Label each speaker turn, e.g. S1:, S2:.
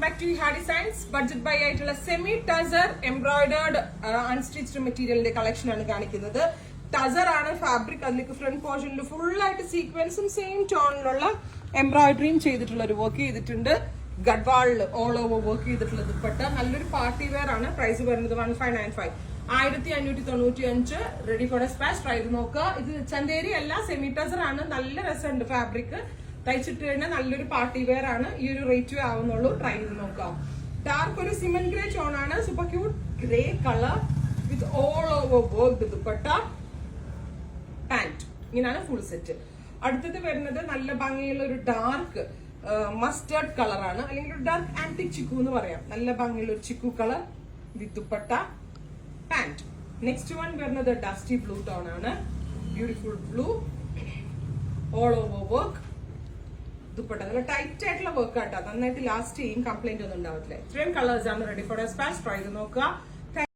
S1: back to Hard Designs. Budget buy ആയിട്ടുള്ള semi tussar embroidered unstitched മെറ്റീരിയലിന്റെ collection ആണ് കാണിക്കുന്നത്. ടസർ ആണ് ഫാബ്രിക്. അതിലേക്ക് ഫ്രണ്ട് പോർഷനിൽ ഫുൾ ആയിട്ട് സീക്വൻസും സെയിം ടോണിലുള്ള എംബ്രോയിഡറിയും ചെയ്തിട്ടുള്ള ഒരു വർക്ക് ചെയ്തിട്ടുണ്ട്. ഗഡ്വാളിൽ ഓൾ ഓവർ വർക്ക് ചെയ്തിട്ടുള്ള ദുപ്പട്ട. നല്ലൊരു പാർട്ടി വെയർ ആണ്. പ്രൈസ് വരുന്നത് 1595. 1595. Ready for സ്പാച്ച്. ട്രൈ ചെയ്ത് നോക്കുക. ഇത് ചന്തേരി അല്ല, സെമി ടസർ ആണ്. നല്ല രസമുണ്ട് ഫാബ്രിക്. തയ്ച്ചിട്ട് കഴിഞ്ഞാൽ നല്ലൊരു പാർട്ടി വെയർ ആണ്. ഈ ഒരു റേറ്റ് ആവുന്നുള്ളൂ. ട്രൈ ചെയ്ത് നോക്കാം. ഡാർക്ക് ഒരു സിമന്റ് ഗ്രേ ടോൺ ആണ്. Super cute grey colour with all over work dupatta, pant. ഇങ്ങനെയാണ് ഫുൾ സെറ്റ്. അടുത്തത് വരുന്നത് നല്ല ഭംഗിയുള്ള ഒരു ഡാർക്ക് മസ്റ്റേർഡ് കളറാണ്, അല്ലെങ്കിൽ ഒരു ഡാർക്ക് ആന്റിക് ചിക്കു എന്ന് പറയാം. നല്ല ഭംഗിയുള്ള ഒരു chikoo colour with dupatta, pant. Next one വരുന്നത് ഡസ്റ്റി ബ്ലൂ ടോൺ ആണ്. Beautiful blue, all over work dupatta. നല്ല ടൈറ്റ് ആയിട്ടുള്ള വർക്ക് ആട്ടോ. നന്നായിട്ട് ലാസ്റ്റ് ചെയ്യും. കംപ്ലൈന്റ് ഒന്നും ഉണ്ടാവത്തില്ല. ഇത്രയും കളേഴ്സ് ആണ്. Ready for സ്പാച്ച്. ട്രൈ ചെയ്ത് നോക്കുക.